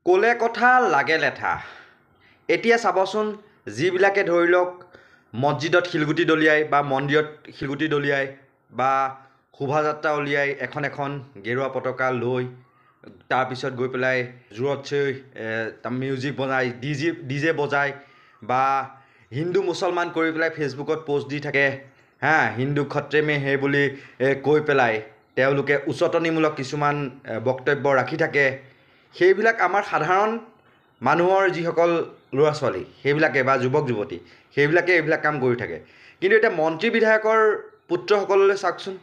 ক'লে কথা লাগে লেঠা। এতিয়া চাবচোন, যিবিলাকে ধৰি লওক মছজিদত শিলগুটি দলিয়াই বা মন্দিৰত শিলগুটি দলিয়াই বা শোভাযাত্ৰা উলিয়াই এখন গেৰুৱা পতাকা লৈ তাৰপিছত গৈ পেলাই জোৰত চৈ মিউজিক বজাই ডিজে বজাই বা হিন্দু মুছলমান কৰি পেলাই ফেচবুকত পষ্ট দি থাকে, হিন্দু খত্ৰে মে হে বুলি কৈ পেলাই তেওঁলোকে উচতনিমূলক কিছুমান বক্তব্য ৰাখি থাকে। সেইবিলাক আমাৰ সাধাৰণ মানুহৰ যিসকল ল'ৰা ছোৱালী সেইবিলাকে বা যুৱক যুৱতী সেইবিলাকে এইবিলাক কাম কৰি থাকে। কিন্তু এতিয়া মন্ত্ৰী বিধায়কৰ পুত্ৰসকললৈ চাওকচোন,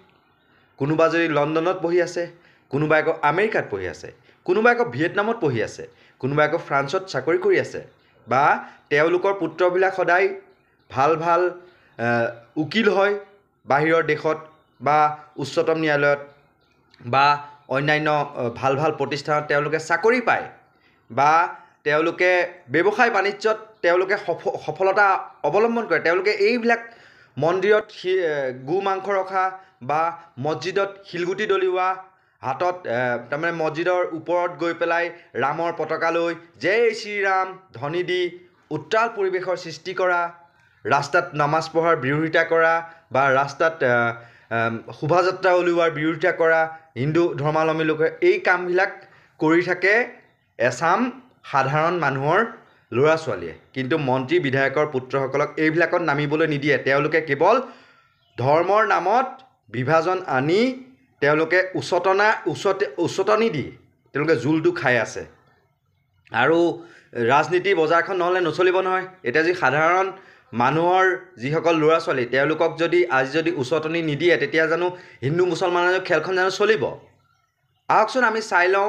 কোনোবা যদি লণ্ডনত পঢ়ি আছে, কোনোবাই আকৌ আমেৰিকাত পঢ়ি আছে, কোনোবাই আকৌ ভিয়েটনামত পঢ়ি আছে, কোনোবাই আকৌ ফ্ৰান্সত চাকৰি কৰি আছে, বা তেওঁলোকৰ পুত্ৰবিলাক সদায় ভাল ভাল উকিল হয় বাহিৰৰ দেশত বা উচ্চতম ন্যায়ালয়ত বা অন্যান্য ভাল ভাল প্ৰতিষ্ঠানত তেওঁলোকে চাকৰি পায় বা তেওঁলোকে ব্যৱসায় বাণিজ্যত তেওঁলোকে সফলতা অৱলম্বন কৰে। তেওঁলোকে এইবিলাক মন্দিৰত গো মাংস ৰখা বা মছজিদত শিলগুটি দলিওৱা, হাতত তাৰমানে মছজিদৰ ওপৰত গৈ পেলাই ৰামৰ পতাকা লৈ জয় শ্ৰীৰাম ধ্বনি দি উত্তাল পৰিৱেশৰ সৃষ্টি কৰা, ৰাস্তাত নামাজ পঢ়াৰ বিৰোধিতা কৰা বা ৰাস্তাত শোভাযাত্ৰা উলিওৱাৰ বিৰোধিতা কৰা হিন্দু ধৰ্মাৱলম্বী লোকে এই কামবিলাক কৰি থাকে এচাম সাধাৰণ মানুহৰ ল'ৰা ছোৱালীয়ে। কিন্তু মন্ত্ৰী বিধায়কৰ পুত্ৰসকলক এইবিলাকত নামিবলৈ নিদিয়ে। তেওঁলোকে কেৱল ধৰ্মৰ নামত বিভাজন আনি তেওঁলোকে উচতনি দি তেওঁলোকে জোলটো খাই আছে। আৰু ৰাজনীতি বজাৰখন নহ'লে নচলিব নহয়। এতিয়া যি সাধাৰণ মানুহৰ যিসকল ল'ৰা ছোৱালী তেওঁলোকক আজি যদি উচতনি নিদিয়ে, তেতিয়া জানো হিন্দু মুছলমানৰ খেলখন জানো চলিব? আহকচোন আমি চাই লওঁ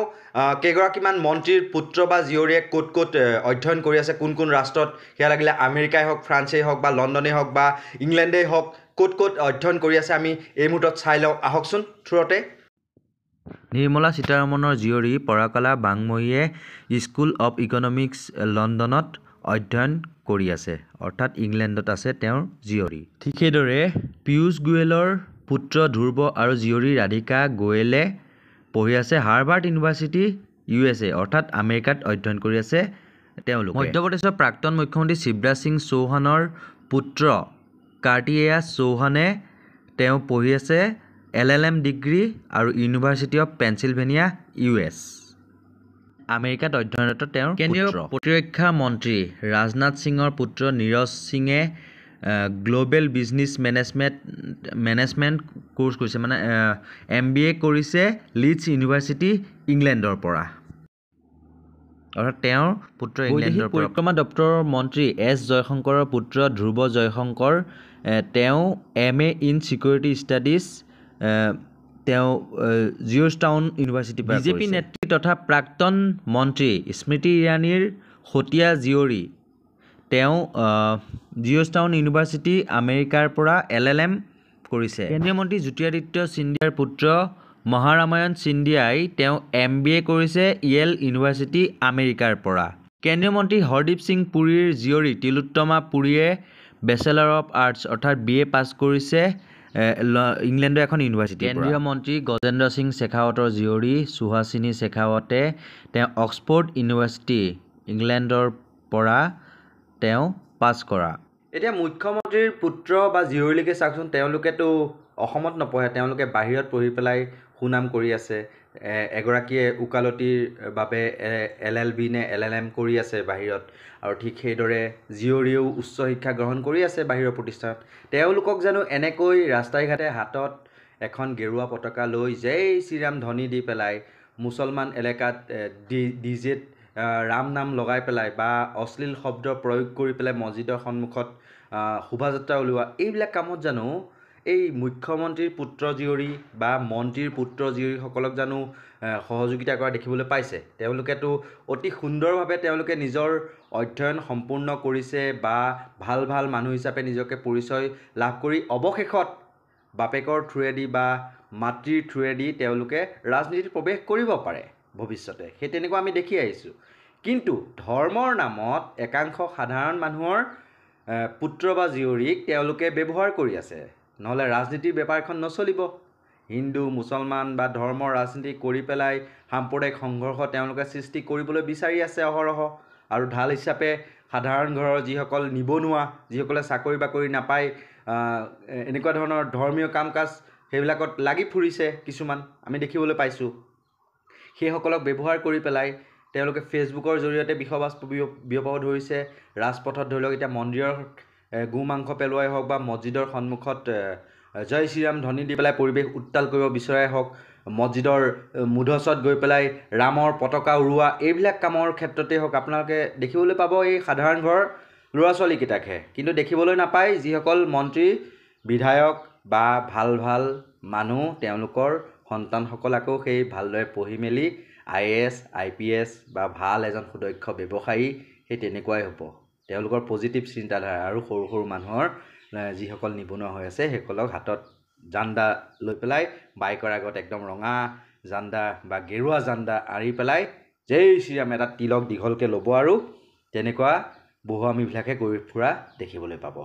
কেইগৰাকীমান মন্ত্ৰীৰ পুত্ৰ বা জীয়ৰীয়ে ক'ত ক'ত অধ্যয়ন কৰি আছে, কোন কোন ৰাষ্ট্ৰত, সেয়া লাগিলে আমেৰিকাই হওক, ফ্ৰান্সেই হওক বা লণ্ডনেই হওক বা ইংলেণ্ডেই হওক, ক'ত ক'ত অধ্যয়ন কৰি আছে আমি এই মুহূৰ্তত চাই লওঁ আহকচোন থ্ৰুতে। নিৰ্মলা সীতাৰমণৰ জীয়ৰী পৰাকলা বাংময়ীয়ে স্কুল অৱ ইকনমিক্স লণ্ডনত অধ্যয়ন কৰি আছে, অৰ্থাৎ ইংলেণ্ডত আছে তেওঁৰ জীয়ৰী। ঠিক সেইদৰে পীয়ূষ গোৱেলৰ পুত্ৰ ধ্ৰুৱ আৰু জীয়ৰী ৰাধিকা গোৱেলে পঢ়ি আছে হাৰ্ভাৰ্ড ইউনিভাৰ্চিটি USA, অৰ্থাৎ আমেৰিকাত অধ্যয়ন কৰি আছে তেওঁলোকে। মধ্যপ্ৰদেশৰ প্ৰাক্তন মুখ্যমন্ত্ৰী শিৱৰাজ সিং চৌহানৰ পুত্ৰ কাৰ্তিকেয়াছ চৌহানে তেওঁ পঢ়ি আছে LLM ডিগ্ৰী আৰু ইউনিভাৰ্চিটি অৱ পেনচিলভেনিয়া US, আমেৰিকাত অধ্যয়নৰত তেওঁৰ কেন্দ্ৰীয় প্ৰতিৰক্ষা মন্ত্ৰী ৰাজনাথ সিঙৰ পুত্ৰ নীৰজ সিঙে গ্ল'বেল বিজনেছ মেনেজমেণ্ট কোৰ্চ কৰিছে, মানে MBA কৰিছে লিডছ ইউনিভাৰ্চিটি ইংলেণ্ডৰ পৰা, অৰ্থাৎ তেওঁৰ পুত্ৰ ইংলেণ্ডৰ পৰা। পৰিক্ৰমা দপ্তৰৰ মন্ত্ৰী S জয়শংকৰৰ পুত্ৰ ধ্ৰুৱ জয়শংকৰ তেওঁ MA ইন ছিকিউৰিটি ষ্টাডিজ তেওঁ জিঅ'ৰ্জটাউন ইউনিভাৰ্চিটিৰ পৰা। বিজেপি নেত্ৰী তথা প্ৰাক্তন মন্ত্ৰী স্মৃতি ইৰাণীৰ সতীয়া জীয়ৰী তেওঁ জিঅ'ৰ্জটাউন ইউনিভাৰ্চিটি আমেৰিকাৰ পৰা LLM কৰিছে। কেন্দ্ৰীয় মন্ত্ৰী জ্যোতিৰাদিত্য সিন্ধিয়াৰ পুত্ৰ মহাৰামায়ণ সিন্ধিয়াই তেওঁ MBA কৰিছে ইয়েল ইউনিভাৰ্চিটি আমেৰিকাৰ পৰা। কেন্দ্ৰীয় মন্ত্ৰী হৰদীপ সিং পুৰীৰ জীয়ৰী তিলোত্তমা পুৰীয়ে বেচেলৰ অৱ আৰ্টছ অৰ্থাৎ BA পাছ কৰিছে ইংলেণ্ডৰ এখন ইউনিভাৰ্চিটিৰ পৰা। কেন্দ্ৰীয় মন্ত্ৰী গজেন্দ্ৰ সিং শেখাৱতৰ জীয়ৰী সুহাসিনী শেখাৱতে তেওঁ অক্সফৰ্ড ইউনিভাৰ্চিটি ইংলেণ্ডৰ পৰা তেওঁ পাছ কৰা। এতিয়া মুখ্যমন্ত্ৰীৰ পুত্ৰ বা জীয়ৰীলৈকে চাওকচোন, তেওঁলোকেতো অসমত নপঢ়ে, তেওঁলোকে বাহিৰত পঢ়ি পেলাই সুনাম কৰি আছে। এগৰাকীয়ে ওকালতিৰ বাবে LLB নে LLM কৰি আছে বাহিৰত, আৰু ঠিক সেইদৰে জীয়ৰীয়েও উচ্চ শিক্ষা গ্ৰহণ কৰি আছে বাহিৰৰ প্ৰতিষ্ঠানত। তেওঁলোকক জানো এনেকৈ ৰাস্তাই ঘাটে হাতত এখন গেৰুৱা পতাকা লৈ জয় শ্ৰীৰাম ধ্বনি দি পেলাই মুছলমান এলেকাত ডিজেত ৰাম নাম লগাই পেলাই বা অশ্লীল শব্দ প্ৰয়োগ কৰি পেলাই মছজিদৰ সন্মুখত শোভাযাত্ৰা উলিওৱা, এইবিলাক কামত জানো এই মুখ্যমন্ত্ৰীৰ পুত্ৰ জীয়ৰী বা মন্ত্ৰীৰ পুত্ৰ জীয়ৰীসকলক জানো সহযোগিতা কৰা দেখিবলৈ পাইছে? তেওঁলোকেতো অতি সুন্দৰভাৱে তেওঁলোকে নিজৰ অধ্যয়ন সম্পূৰ্ণ কৰিছে বা ভাল ভাল মানুহ হিচাপে নিজকে পৰিচয় লাভ কৰি অৱশেষত বাপেকৰ থ্ৰুৱেদি বা মাতৃৰ থ্ৰুৱেদি তেওঁলোকে ৰাজনীতিত প্ৰৱেশ কৰিব পাৰে ভৱিষ্যতে, সেই তেনেকুৱা আমি দেখি আহিছোঁ। কিন্তু ধৰ্মৰ নামত একাংশ সাধাৰণ মানুহৰ পুত্ৰ বা জীয়ৰীক তেওঁলোকে ব্যৱহাৰ কৰি আছে, নহ'লে ৰাজনীতিৰ বেপাৰখন নচলিব। হিন্দু মুছলমান বা ধৰ্মৰ ৰাজনীতি কৰি পেলাই সাম্প্ৰদায়িক সংঘৰ্ষ তেওঁলোকে সৃষ্টি কৰিবলৈ বিচাৰি আছে অহৰহ। আৰু ঢাল হিচাপে সাধাৰণ ঘৰৰ যিসকল নিবনুৱা, যিসকলে চাকৰি বাকৰি নাপায়, এনেকুৱা ধৰণৰ ধৰ্মীয় কাম কাজ সেইবিলাকত লাগি ফুৰিছে কিছুমান আমি দেখিবলৈ পাইছোঁ। সেইসকলক ব্যৱহাৰ কৰি পেলাই তেওঁলোকে ফেচবুকৰ জৰিয়তে বিষবাস বিয়পাব ধৰিছে। ৰাজপথত ধৰি লওক এতিয়া মন্দিৰৰ গো মাংস পেলোৱাই হওক বা মছজিদৰ সন্মুখত জয় শ্ৰীৰাম ধ্বনি দি পেলাই পৰিৱেশ উত্তাল কৰিব বিচৰাই হওক, মছজিদৰ মূধচত গৈ পেলাই ৰামৰ পতাকা উৰুৱা, এইবিলাক কামৰ ক্ষেত্ৰতে হওক আপোনালোকে দেখিবলৈ পাব এই সাধাৰণ ঘৰৰ ল'ৰা ছোৱালীকেইটাকহে। কিন্তু দেখিবলৈ নাপায় যিসকল মন্ত্ৰী বিধায়ক বা ভাল ভাল মানুহ তেওঁলোকৰ সন্তানসকলকো সেই ভালদৰে পঢ়ি মেলি IAS IPS বা ভাল এজন সুদক্ষ ব্যৱসায়ী সেই তেনেকুৱাই হ'ব। তেওঁলোকৰ পজিটিভ চিন্তাধাৰা। আৰু সৰু সৰু মানুহৰ যিসকল নিবনুৱা হৈ আছে সেইসকলক হাতত জাণ্ডা লৈ পেলাই বাইকৰ আগত একদম ৰঙা জাণ্ডা বা গেৰুৱা জাণ্ডা আঁৰি পেলাই জয় শ্ৰীৰাম এটা তিলক দীঘলকৈ ল'ব আৰু তেনেকুৱা বহু আমিবিলাকে কৰি ফুৰা দেখিবলৈ পাব।